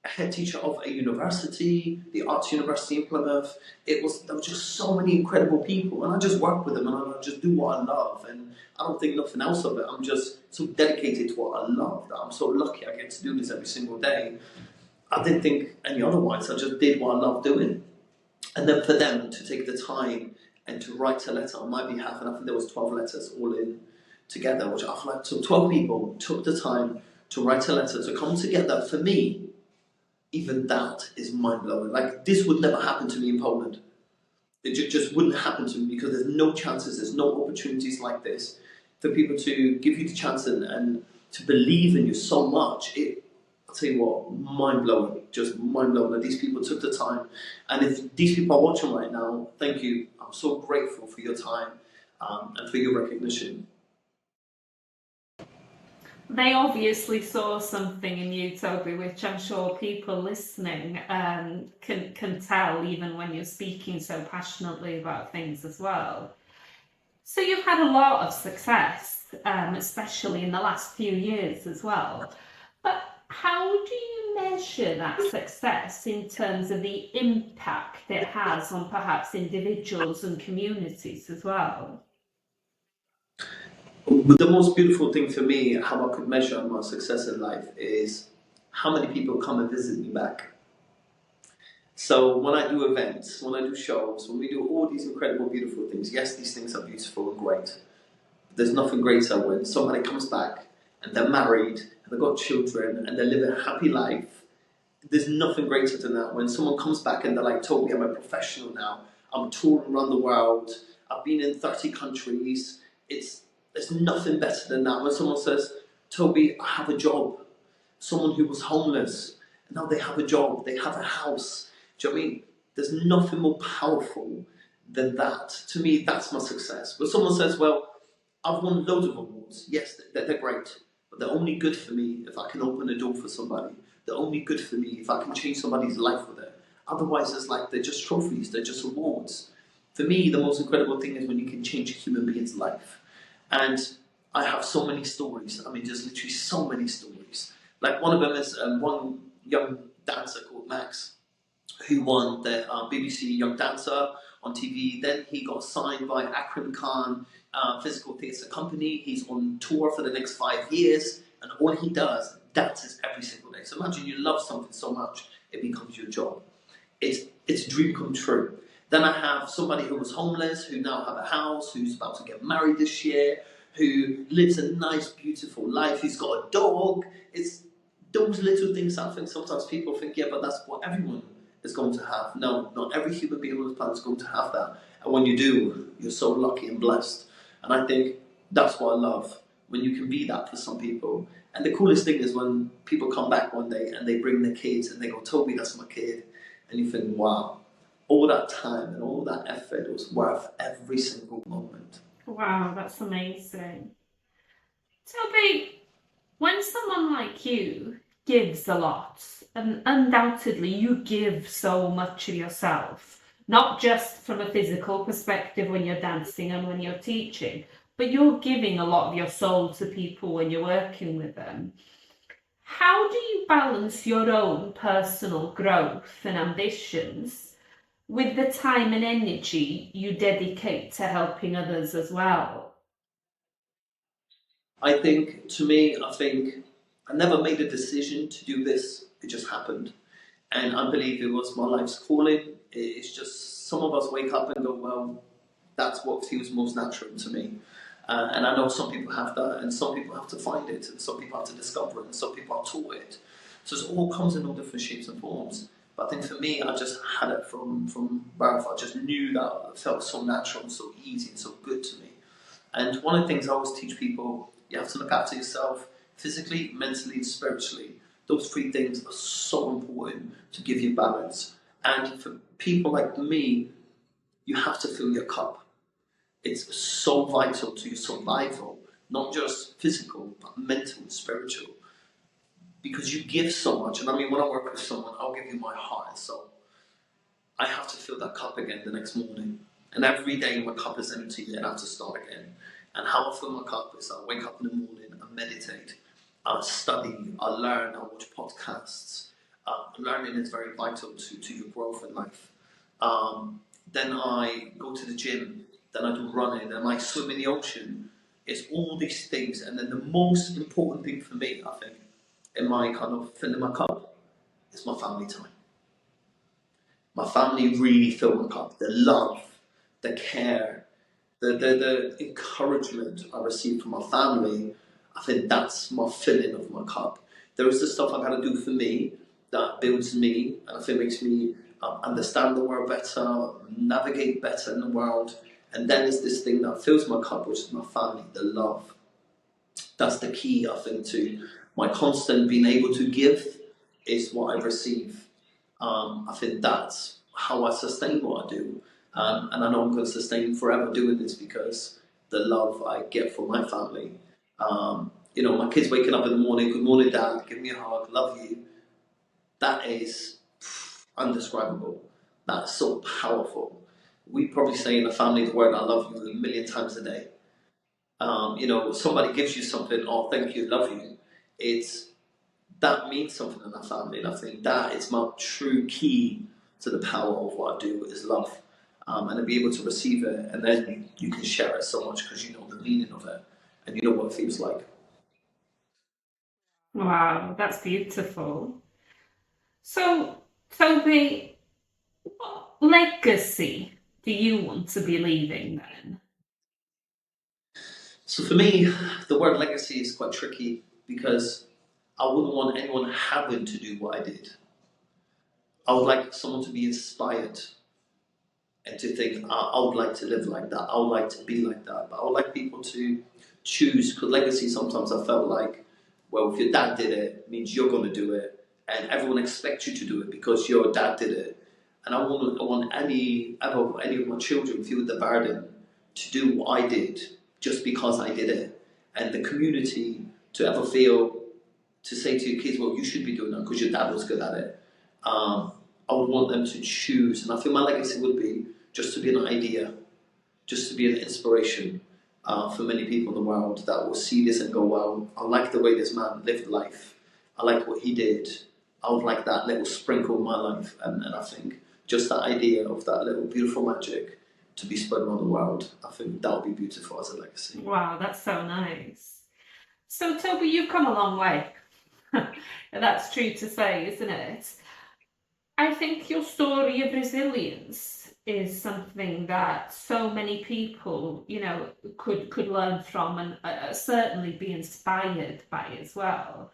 head teacher of a university, the Arts University in Plymouth. There were just so many incredible people, and I just work with them, and I just do what I love, and I don't think nothing else of it. I'm just so dedicated to what I love that I'm so lucky I get to do this every single day. I didn't think any otherwise. I just did what I love doing, and then for them to take the time and to write a letter on my behalf, and I think there was 12 letters all in together, which I feel like so 12 people took the time to write a letter to come together for me. Even that is mind-blowing. Like, this would never happen to me in Poland. It just wouldn't happen to me, because there's no chances, there's no opportunities like this for people to give you the chance and to believe in you so much. I'll tell you what, mind-blowing, just mind-blowing that these people took the time. And if these people are watching right now, thank you. I'm so grateful for your time and for your recognition. They obviously saw something in you, Toby, which I'm sure people listening can tell, even when you're speaking so passionately about things as well. So you've had a lot of success, especially in the last few years as well. But how do you measure that success in terms of the impact it has on perhaps individuals and communities as well? But the most beautiful thing for me, how I could measure my success in life, is how many people come and visit me back. So when I do events, when I do shows, when we do all these incredible, beautiful things, yes, these things are beautiful and great. There's nothing greater when somebody comes back and they're married and they've got children and they live a happy life. There's nothing greater than that. When someone comes back and they're like, Toby, I'm a professional now. I'm touring around the world. I've been in 30 countries. There's nothing better than that. When someone says, Toby, I have a job. Someone who was homeless, and now they have a job, they have a house. Do you know what I mean? There's nothing more powerful than that. To me, that's my success. But someone says, well, I've won loads of awards. Yes, they're great. But they're only good for me if I can open a door for somebody. They're only good for me if I can change somebody's life with it. Otherwise, it's like they're just trophies, they're just awards. For me, the most incredible thing is when you can change a human being's life. And I have so many stories. I mean, just literally so many stories. Like, one of them is one young dancer called Max, who won the BBC Young Dancer on TV. Then he got signed by Akram Khan Physical Theatre Company. He's on tour for the next 5 years, and all he does, dances every single day. So imagine you love something so much, it becomes your job. It's a dream come true. Then I have somebody who was homeless, who now have a house, who's about to get married this year, who lives a nice, beautiful life. He's got a dog. It's those little things I think sometimes people think, yeah, but that's what everyone is going to have. No, not every human being on this planet is going to have that. And when you do, you're so lucky and blessed. And I think that's what I love, when you can be that for some people. And the coolest thing is when people come back one day and they bring their kids and they go, Toby, that's my kid. And you think, wow, all that time and all that effort was worth every single moment. Wow, that's amazing. Toby, when someone like you gives a lot, and undoubtedly you give so much of yourself, not just from a physical perspective when you're dancing and when you're teaching, but you're giving a lot of your soul to people when you're working with them. How do you balance your own personal growth and ambitions with the time and energy you dedicate to helping others as well? I think I never made a decision to do this. It just happened. And I believe it was my life's calling. It's just some of us wake up and go, well, that's what feels most natural to me. And I know some people have that, and some people have to find it, and some people have to discover it, and some people are taught it. So it all comes in all different shapes and forms. But I think for me, I just had it from birth. I just knew that it felt so natural and so easy and so good to me. And one of the things I always teach people, you have to look after yourself physically, mentally, and spiritually. Those three things are so important to give you balance. And for people like me, you have to fill your cup. It's so vital to your survival, not just physical, but mental and spiritual. Because you give so much. And I mean, when I work with someone, I'll give you my heart and soul. I have to fill that cup again the next morning. And every day my cup is empty and I have to start again. And how I fill my cup is I wake up in the morning, I meditate, I study, I learn, I watch podcasts. Learning is very vital to your growth in life. Then I go to the gym, then I do running, then I swim in the ocean. It's all these things. And then the most important thing for me, I think, in my kind of filling my cup, is my family time. My family really fill my cup. The love, the care, the encouragement I receive from my family, I think that's my filling of my cup. There is the stuff I gotta do for me that builds me, and I think makes me understand the world better, navigate better in the world. And then there's this thing that fills my cup, which is my family, the love. That's the key, I think, to my constant being able to give is what I receive. I think that's how I sustain what I do. And I know I'm going to sustain forever doing this because the love I get from my family. My kids waking up in the morning, good morning, Dad, give me a hug, love you. That is undescribable. That's so powerful. We probably say in the family the word I love you a million times a day. Somebody gives you something, oh, thank you, love you. That means something in that family, and I think that is my true key to the power of what I do is love, and to be able to receive it, and then you can share it so much because you know the meaning of it, and you know what it feels like. Wow, that's beautiful. So, Toby, what legacy do you want to be leaving then? So for me, the word legacy is quite tricky because I wouldn't want anyone having to do what I did. I would like someone to be inspired and to think, I would like to live like that, I would like to be like that. But I would like people to choose, because legacy sometimes I felt like, well, if your dad did it, it means you're going to do it, and everyone expects you to do it because your dad did it. And I want any of my children feel the burden to do what I did just because I did it. And the community to ever feel, to say to your kids, well, you should be doing that because your dad was good at it. I would want them to choose, and I feel my legacy would be just to be an idea, just to be an inspiration for many people in the world that will see this and go, wow, I like the way this man lived life. I like what he did. I would like that little sprinkle in my life. And I think just that idea of that little beautiful magic to be spread around the world, I think that would be beautiful as a legacy. Wow, that's so nice. So, Toby, you've come a long way. That's true to say, isn't it? I think your story of resilience is something that so many people, could learn from and certainly be inspired by as well.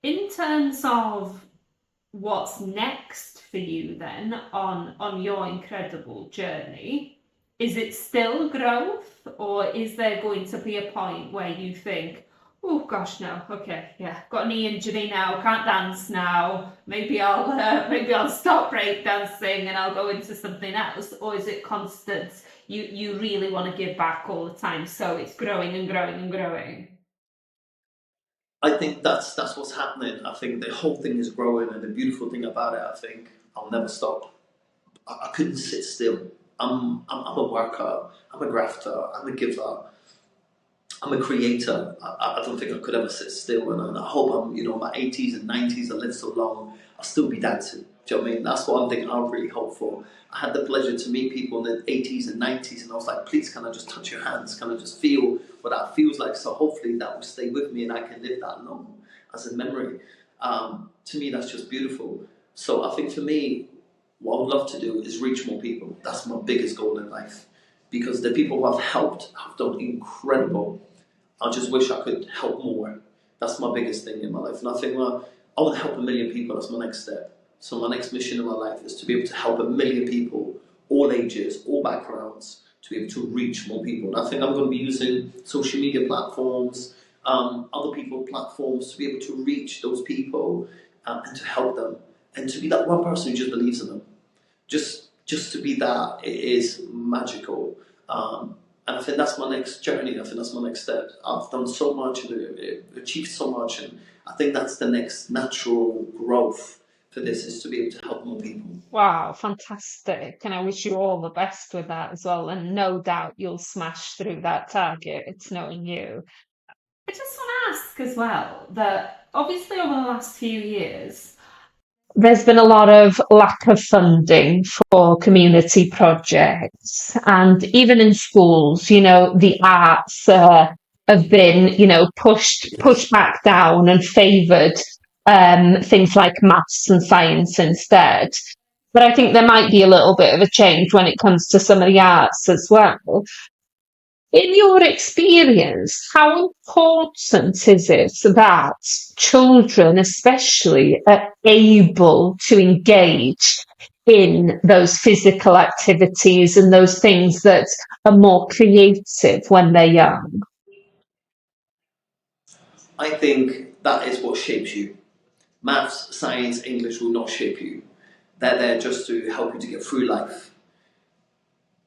In terms of what's next for you then on your incredible journey, is it still growth, or is there going to be a point where you think, oh gosh, no, okay, yeah, got a knee injury now, can't dance now, maybe I'll stop break dancing and I'll go into something else? Or is it constant, you really want to give back all the time, so it's growing and growing and growing? I think that's what's happening. I think the whole thing is growing, and the beautiful thing about it, I think, I'll never stop. I couldn't sit still. I'm a worker. I'm a grafter. I'm a giver. I'm a creator. I don't think I could ever sit still, and I hope I'm, my 80s and 90s, I live so long, I'll still be dancing. Do you know what I mean? That's one thing I really hope for. I had the pleasure to meet people in the 80s and 90s, and I was like, please, can I just touch your hands? Can I just feel what that feels like? So hopefully that will stay with me and I can live that long as a memory. To me, that's just beautiful. So I think for me, what I would love to do is reach more people. That's my biggest goal in life. Because the people who I've helped have done incredible. I just wish I could help more. That's my biggest thing in my life. And I think, well, I want to help 1 million people. That's my next step. So my next mission in my life is to be able to help 1 million people, all ages, all backgrounds, to be able to reach more people. And I think I'm going to be using social media platforms, other people's platforms to be able to reach those people and to help them, and to be that one person who just believes in them. Just to be that, it is magical. And I think that's my next journey. I think that's my next step. I've done so much and achieved so much, and I think that's the next natural growth for this, is to be able to help more people. Wow, fantastic. And I wish you all the best with that as well. And no doubt you'll smash through that target. It's knowing you. I just want to ask as well that obviously over the last few years, there's been a lot of lack of funding for community projects. And even in schools, the arts have been, pushed back down and favoured things like maths and science instead. But I think there might be a little bit of a change when it comes to some of the arts as well. In your experience, how important is it that children, especially, are able to engage in those physical activities and those things that are more creative when they're young? I think that is what shapes you. Maths, science, English will not shape you. They're there just to help you to get through life.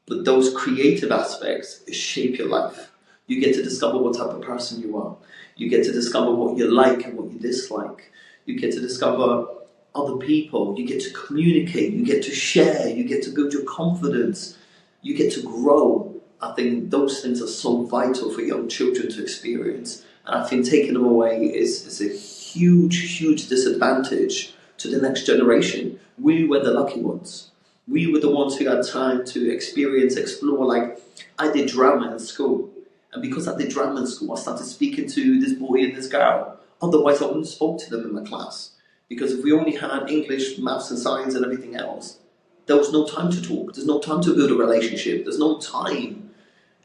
But those creative aspects shape your life. You get to discover what type of person you are. You get to discover what you like and what you dislike. You get to discover other people. You get to communicate. You get to share. You get to build your confidence. You get to grow. I think those things are so vital for young children to experience. And I think taking them away is a huge, huge disadvantage to the next generation. We were the lucky ones. We were the ones who had time to experience, explore. Like, I did drama in school. And because I did drama in school, I started speaking to this boy and this girl. Otherwise, I wouldn't have spoke to them in my class. Because if we only had English, maths and science and everything else, there was no time to talk. There's no time to build a relationship. There's no time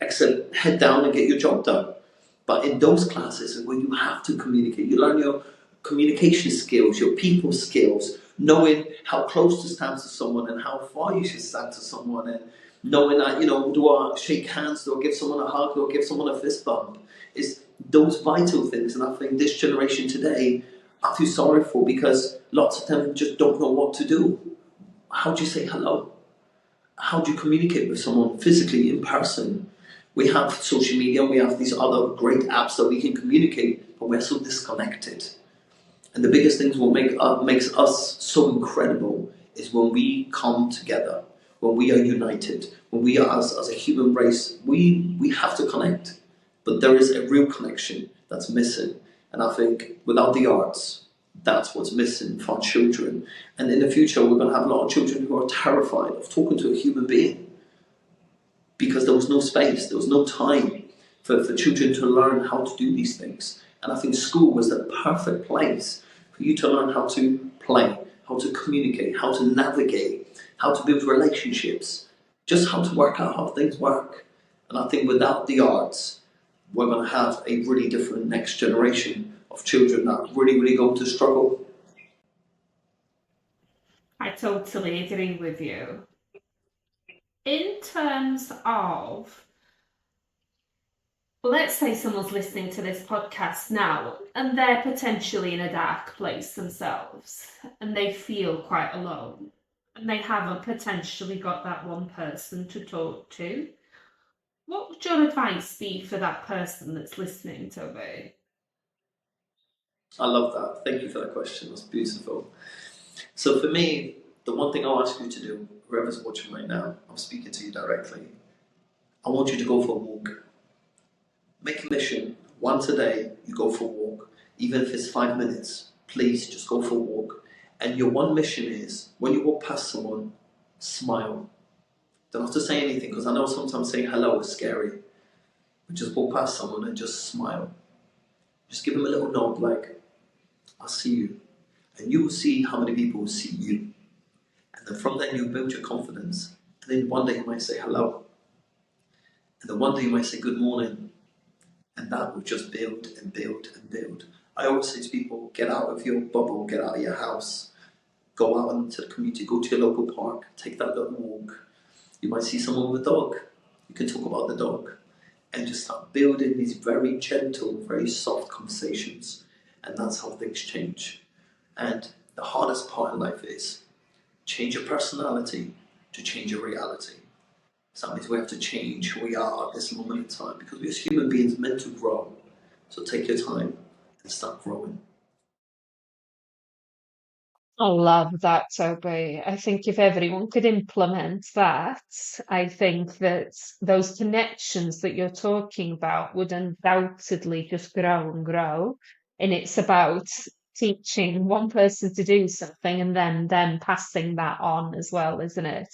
except head down and get your job done. But in those classes is where you have to communicate. You learn your communication skills, your people skills, knowing how close to stand to someone and how far you should stand to someone, and knowing that, do I shake hands, do I give someone a hug, do I give someone a fist bump? It's those vital things. And I think this generation today, I feel sorry for, because lots of them just don't know what to do. How do you say hello? How do you communicate with someone physically in person? We have social media, we have these other great apps that we can communicate, but we're so disconnected. And the biggest things what makes us so incredible is when we come together, when we are united, when we are as a human race, we have to connect. But there is a real connection that's missing. And I think without the arts, that's what's missing for our children. And in the future, we're going to have a lot of children who are terrified of talking to a human being, because there was no space, there was no time for children to learn how to do these things. And I think school was the perfect place for you to learn how to play, how to communicate, how to navigate, how to build relationships, just how to work out how things work. And I think without the arts, we're going to have a really different next generation of children that really, really go to struggle. I totally agree with you. In terms of, let's say someone's listening to this podcast now and they're potentially in a dark place themselves and they feel quite alone and they haven't potentially got that one person to talk to, what would your advice be for that person that's listening, Toby? I love that. Thank you for that question. That's beautiful. So for me, the one thing I'll ask you to do, whoever's watching right now, I'm speaking to you directly. I want you to go for a walk. Make a mission. Once a day, you go for a walk. Even if it's 5 minutes, please just go for a walk. And your one mission is, when you walk past someone, smile. Don't have to say anything, because I know sometimes saying hello is scary. But just walk past someone and just smile. Just give them a little nod like, I'll see you. And you will see how many people will see you. And then from then you'll build your confidence. And then one day you might say hello. And then one day you might say good morning. And that will just build and build and build. I always say to people, get out of your bubble, get out of your house. go out into the community, go to your local park, take that little walk. You might see someone with a dog. You can talk about the dog and just start building these very gentle, very soft conversations. And that's how things change. And the hardest part in life is change your personality to change your reality. So that means we have to change who we are at this moment in time, because we as human beings are meant to grow. So take your time and start growing. I love that, Toby. I think if everyone could implement that, I think that those connections that you're talking about would undoubtedly just grow and grow. And it's about teaching one person to do something and then passing that on as well, isn't it?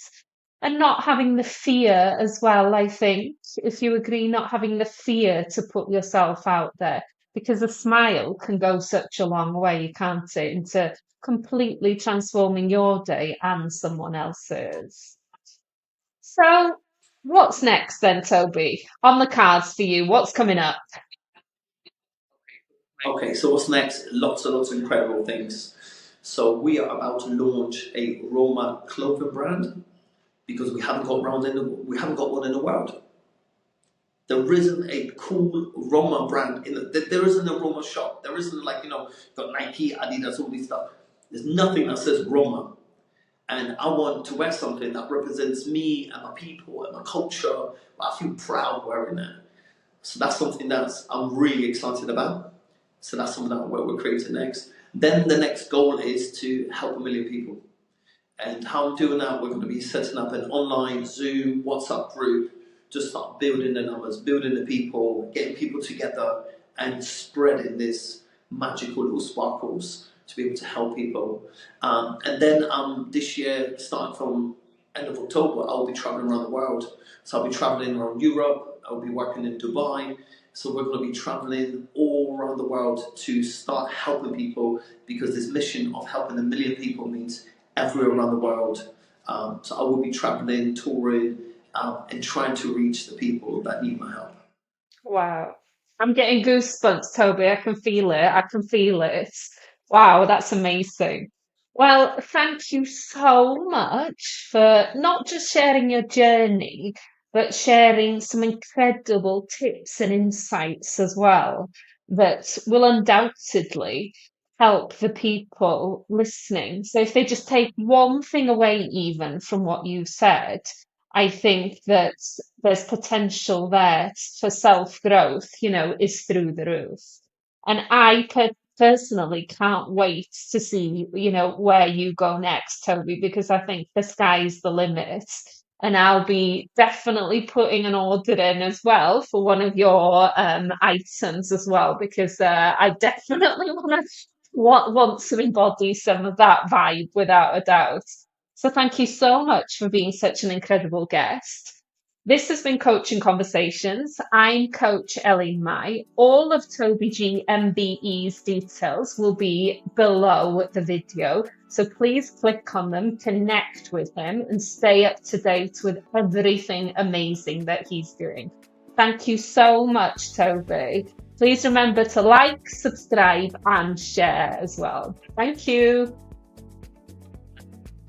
And not having the fear as well, I think, if you agree, not having the fear to put yourself out there, because a smile can go such a long way, can't it, into completely transforming your day and someone else's. So, what's next then, Toby? On the cards for you, what's coming up? Okay, so what's next? Lots and lots of incredible things. So we are about to launch a Roma clothing brand, because we haven't got one in the world. There isn't a cool Roma brand there isn't a Roma shop. There isn't, like, got Nike, Adidas, all these stuff. There's nothing that says Roma. And I want to wear something that represents me and my people and my culture. I feel proud wearing it. So that's something that I'm really excited about. So that's something that we're creating next. Then the next goal is to help 1 million people. And how I'm doing that, we're going to be setting up an online Zoom, WhatsApp group, to start building the numbers, building the people, getting people together and spreading this magical little sparkles to be able to help people. And then this year, starting from end of October, I'll be traveling around the world. So I'll be traveling around Europe, I'll be working in Dubai. So we're going to be traveling all around the world to start helping people, because this mission of helping 1 million people means everywhere around the world. So I will be traveling, touring, and trying to reach the people that need my help. Wow. I'm getting goosebumps, Toby. I can feel it. I can feel it. Wow, that's amazing. Well, thank you so much for not just sharing your journey, but sharing some incredible tips and insights as well that will undoubtedly help the people listening. So if they just take one thing away, even from what you've said, I think that there's potential there for self growth, is through the roof. And personally can't wait to see, where you go next, Toby, because I think the sky's the limit. And I'll be definitely putting an order in as well for one of your items as well, because I definitely want to embody some of that vibe without a doubt. So thank you so much for being such an incredible guest. This has been Coaching Conversations. I'm Coach Ellie Mai. All of Toby G MBE's details will be below the video. So please click on them, connect with him, and stay up to date with everything amazing that he's doing. Thank you so much, Toby. Please remember to like, subscribe, and share as well. Thank you.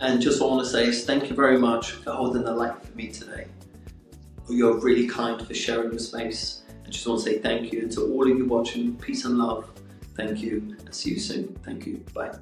And just what I want to say is thank you very much for holding the light for me today. You're really kind for sharing your space. I just want to say thank you. And to all of you watching, peace and love. Thank you, and see you soon. Thank you. Bye.